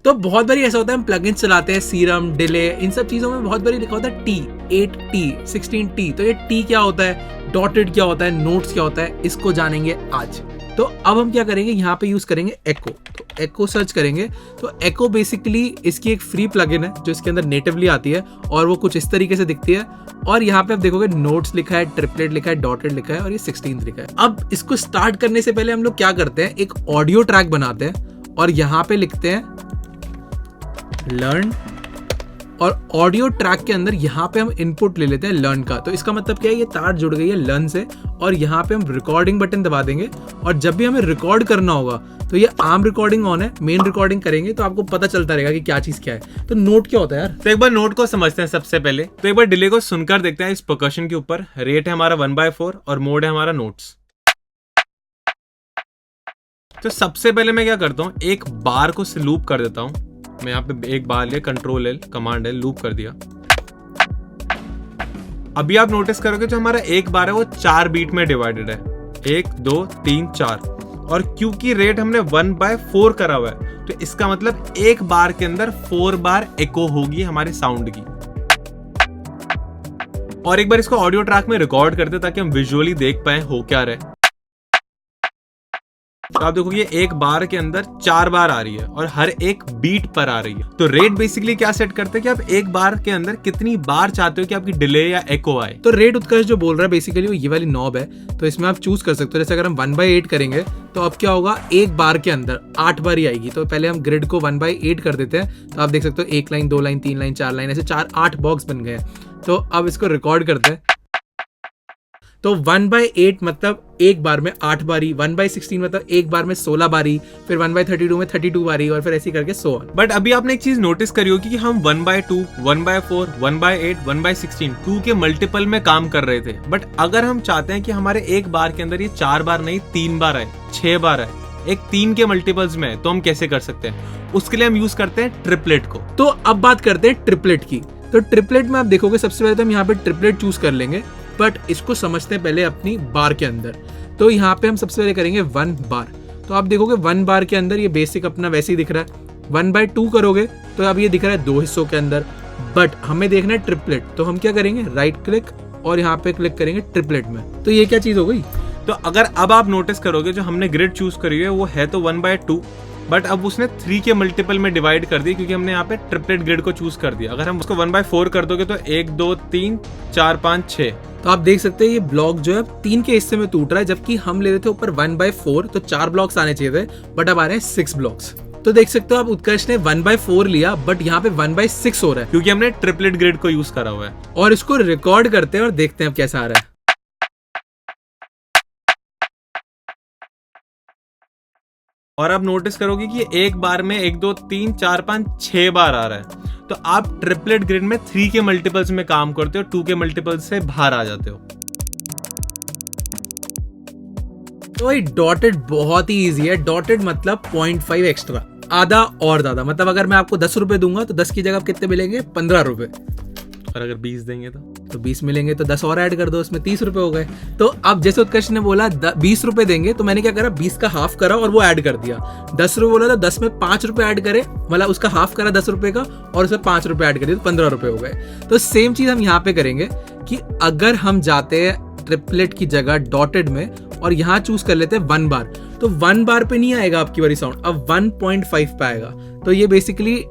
तो बहुत बारी ऐसा होता है हम प्लगइन्स चलाते हैं, सीरम, डिले, इन सब चीजों में बहुत बारी लिखा होता है टी, 8T, 16T। तो ये टी क्या होता है, डॉटेड क्या होता है, नोट्स क्या होता है, इसको जानेंगे आज। तो अब हम क्या करेंगे, यहाँ पे यूज करेंगे एको। तो एको सर्च करेंगे। तो एको बेसिकली इसकी एक फ्री प्लगइन है जो इसके अंदर नेटिवली आती है और वो कुछ इस तरीके से दिखती है। और यहाँ पे आप देखोगे नोट्स लिखा है, ट्रिपलेट लिखा है, डॉटेड लिखा है और ये 16 लिखा है। अब इसको स्टार्ट करने से पहले हम लोग क्या करते हैं, एक ऑडियो ट्रैक बनाते हैं और यहाँ पे लिखते हैं लर्न, और ऑडियो ट्रैक के अंदर यहाँ पे हम इनपुट ले लेते हैं लर्न का। तो इसका मतलब क्या है, ये तार जुड़ गई है लर्न से और यहाँ पे हम रिकॉर्डिंग बटन दबा देंगे और जब भी हमें रिकॉर्ड करना होगा तो ये आर्म रिकॉर्डिंग ऑन है, मेन रिकॉर्डिंग करेंगे तो आपको पता चलता रहेगा कि क्या चीज क्या है। तो नोट क्या होता है यार, तो एक बार नोट को समझते हैं सबसे पहले। तो एक बार डिले को सुनकर देखते हैं। इस परकशन के ऊपर रेट है हमारा 1/4 और मोड है हमारा नोट्स। तो सबसे पहले मैं क्या करता हूँ, एक बार को लूप कर देता हूँ। मैं यहाँ पे एक बार लिया, control L, command L, loop कर दिया। अभी आप नोटिस करोगे जो हमारा एक बार है वो 4 बीट में डिवाइडेड है, 1 2 3 4। और क्योंकि रेट हमने 1/4 करा हुआ है तो इसका मतलब एक बार के अंदर 4 बार एको होगी हमारे साउंड की। और एक बार इसको ऑडियो ट्रैक में रिकॉर्ड करते ताकि हम विजुअली देख पाए हो क्या रहे। तो आप देखोगे एक बार के अंदर 4 बार आ रही है और हर एक बीट पर आ रही है। तो रेट बेसिकली क्या सेट करते हैं कि आप एक बार के अंदर कितनी बार चाहते हो कि आपकी डिले या एको आए। तो रेट उत्कर्ष जो बोल रहा है बेसिकली वो ये वाली नॉब है। तो इसमें आप चूज कर सकते हो, जैसे अगर हम 1/8 करेंगे तो अब क्या होगा, एक बार के अंदर 8 बार ही आएगी। तो पहले हम ग्रिड को 1/8 कर देते हैं। तो आप देख सकते हो 1 लाइन, 2 लाइन, 3 लाइन, 4 लाइन, ऐसे 8 बॉक्स बन गए। तो अब इसको रिकॉर्ड करते हैं। तो 1/8 मतलब एक बार में 8 बारी, 1/16 मतलब एक बार में 16 बारी, फिर 1/32 में 32 बारी और फिर ऐसे करके सो ऑन। बट अभी आपने एक चीज नोटिस करी होगी कि हम 1/2, 1/4, 1/8, 1/16 2 के मल्टीपल में काम कर रहे थे। बट अगर हम चाहते हैं कि हमारे एक बार के अंदर ये 4 बार नहीं 3 बार आए, 6 बार आए, एक 3 के मल्टीपल्स में, तो हम कैसे कर सकते हैं? उसके लिए हम यूज करते हैं ट्रिपलेट को। तो अब बात करते हैं ट्रिपलेट की। तो ट्रिपलेट में आप देखोगे सबसे पहले तो हम यहाँ पे ट्रिपलेट चूज कर लेंगे, बट इसको समझते हैं पहले अपनी बार के अंदर। तो यहाँ पे हम सबसे पहले करेंगे 1 बार। तो आप देखोगे 1 बार के अंदर ये बेसिक अपना वैसे ही दिख रहा है। 1/2 करोगे तो अब ये दिख रहा है 2 हिस्सों के अंदर, बट हमें देखना है ट्रिपलेट। तो हम क्या करेंगे, राइट क्लिक और यहाँ पे क्लिक करेंगे ट्रिपलेट में। तो ये क्या चीज हो गई। तो अगर अब आप नोटिस करोगे जो हमने ग्रिड चूज करी है वो है तो 1/2, बट अब उसने 3 के मल्टीपल में डिवाइड कर दी क्योंकि हमने यहाँ पे ट्रिपलेट ग्रिड को चूज कर दिया। अगर हम उसको 1/4 कर दोगे तो 1 2 3 4 5 6। तो आप देख सकते हैं ये ब्लॉक जो है 3 के हिस्से में टूट रहा है, जबकि हम ले रहे थे ऊपर 1/4, तो 4 ब्लॉक्स आने चाहिए थे, बट अब आ रहे हैं 6 ब्लॉक्स। तो देख सकते हो आप उत्कर्ष ने 1/4 लिया, बट यहाँ पे 1/6 हो रहा है क्योंकि हमने ट्रिपलेट ग्रिड को यूज करा हुआ है। और इसको रिकॉर्ड करते हैं और देखते हैं अब कैसा आ रहा है। और आप नोटिस करोगे कि एक बार में 1 2 3 4 5 6 बार आ रहा है। तो आप ट्रिपलेट ग्रिड में 3 के मल्टीपल्स में काम करते हो, 2 के मल्टीपल्स से बाहर आ जाते हो। तो भाई डॉटेड बहुत ही इजी है। डॉटेड मतलब 0.5 एक्स्ट्रा, आधा और ज्यादा। मतलब अगर मैं आपको 10 रुपए दूंगा तो 10 की जगह कितने मिलेंगे, 15 रुपए। और अगर 20 देंगे तो 20 मिलेंगे, तो 10 और ऐड कर दो, उसमें 30 रुपए हो गए। तो अब जैसे उत्कर्ष ने बोला 20 रुपए देंगे, तो मैंने क्या करा, 20 का हाफ करा और वो ऐड कर दिया। 10 रुपए बोला तो 10 में 5 रुपए ऐड करे, मतलब उसका हाफ करा 10 रुपए का और उसमें 5 रुपए ऐड कर दिया, तो 15 रुपए हो गए। तो सेम चीज हम यहाँ पे करेंगे कि अगर हम जाते हैं ट्रिपलेट की जगह डॉटेड में और यहाँ चूज कर लेते हैं 1 बार, तो 1 बार पे नहीं आएगा आपकी वाली साउंड, अब 1.5 पे आएगा। तो ये बेसिकली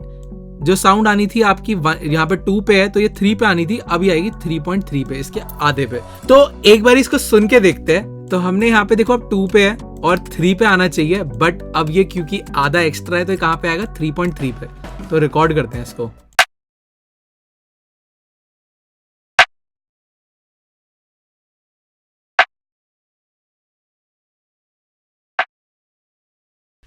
जो साउंड आनी थी आपकी यहाँ पे 2 पे है, तो ये 3 पे आनी थी, अभी आएगी 3.3 पे, इसके आधे पे। तो एक बार इसको सुन के देखते हैं। तो हमने यहाँ पे देखो अब 2 पे है और 3 पे आना चाहिए, बट अब ये क्योंकि आधा एक्स्ट्रा है तो कहाँ पे आएगा, 3.3 पे। तो रिकॉर्ड करते हैं इसको।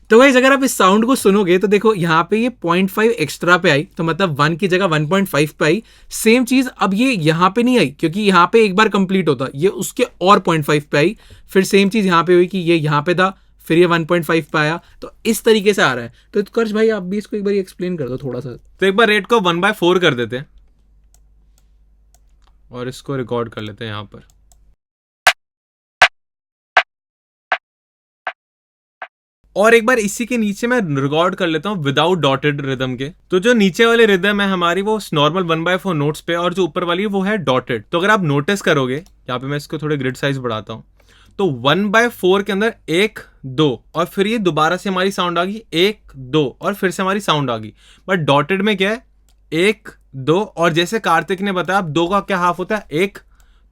तो गाइस अगर आप इस साउंड को सुनोगे तो देखो यहाँ पे ये 0.5 एक्स्ट्रा पे आई, तो मतलब 1 की जगह 1.5 पे आई। सेम चीज अब ये यहाँ पे नहीं आई क्योंकि यहाँ पे एक बार कंप्लीट होता, ये उसके और 0.5 पे आई। फिर सेम चीज यहाँ पे हुई कि ये यहाँ पे था, फिर ये 1.5 पे आया। तो इस तरीके से आ रहा है। तो उत्कर्ष भाई आप भी इसको एक बार एक्सप्लेन कर दो थोड़ा सा। तो एक बार रेट को 1/4 कर देते हैं और इसको रिकॉर्ड कर लेते हैं यहाँ पर। और एक बार इसी के नीचे मैं रिकॉर्ड कर लेता हूँ विदाउट डॉटेड रिदम के। तो जो नीचे वाले रिदम है हमारी वो नॉर्मल 1/4 नोट्स पे, और जो ऊपर वाली है वो है डॉटेड। तो अगर आप नोटिस करोगे, यहाँ पे मैं इसको थोड़े ग्रिड साइज बढ़ाता हूँ, तो 1/4 के अंदर 1 2 और फिर ये दोबारा से हमारी साउंड आ गई 1 2 और फिर से हमारी साउंड आ गई। बट डॉटेड में क्या है 1 2, और जैसे कार्तिक ने बताया अब 2 का क्या हाफ होता है 1,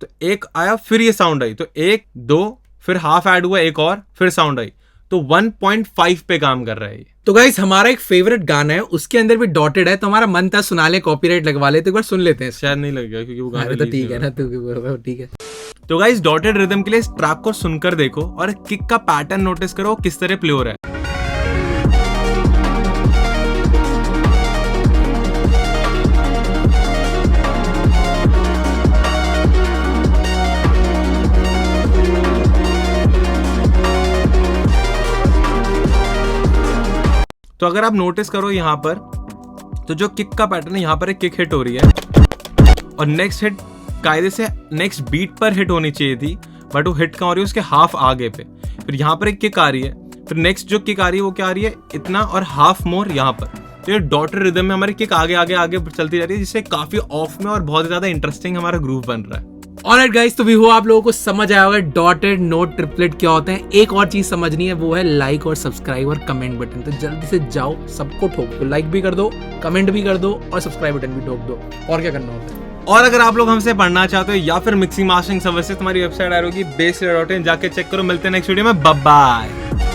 तो 1 आया फिर ये साउंड आई, तो 1 2 फिर हाफ ऐड हुआ एक और फिर साउंड आई, तो 1.5 पे काम कर रहा है ये। तो गाइस हमारा एक फेवरेट गाना है, उसके अंदर भी डॉटेड है, तो हमारा मन था सुना ले, कॉपीराइट लगवा ले, तो एक बार सुन लेते हैं। शायद नहीं लगेगा क्योंकि वो गाना तो ठीक है ना, तो ठीक है। तो गाइस डॉटेड रिदम के लिए इस ट्रैक को सुनकर देखो और किक का पैटर्न नोटिस करो किस तरह प्ले हो रहा है। तो अगर आप नोटिस करो यहाँ पर, तो जो किक का पैटर्न है यहाँ पर एक किक हिट हो रही है और नेक्स्ट हिट कायदे से नेक्स्ट बीट पर हिट होनी चाहिए थी, बट वो हिट कहाँ हो रही है उसके हाफ आगे पे। फिर यहाँ पर एक किक आ रही है, फिर नेक्स्ट जो किक आ रही है वो क्या आ रही है इतना और हाफ मोर यहाँ पर। तो ये डॉटेड रिदम में हमारी किक आगे आगे आगे चलती जा रही है, जिससे काफी ऑफ में और बहुत ज्यादा इंटरेस्टिंग हमारा ग्रूव बन रहा है। ऑलराइट गाइस, तो भी हो आप लोगों को समझ आया होगा डॉटेड नोट ट्रिपलेट क्या होते हैं। एक और चीज समझनी है, वो है लाइक और सब्सक्राइब और कमेंट बटन। तो जल्दी से जाओ, सबको ठोक दो, लाइक भी कर दो, कमेंट भी कर दो और सब्सक्राइब बटन भी ठोक दो। और क्या करना होता है? और अगर आप लोग हमसे पढ़ना चाहते हो या फिर मिक्सिंग मास्टरिंग सर्विसेज, तुम्हारी वेबसाइट आ रही होगी bassleader.in, जाके चेक करो। मिलते हैं नेक्स्ट वीडियो में, बाय बाय।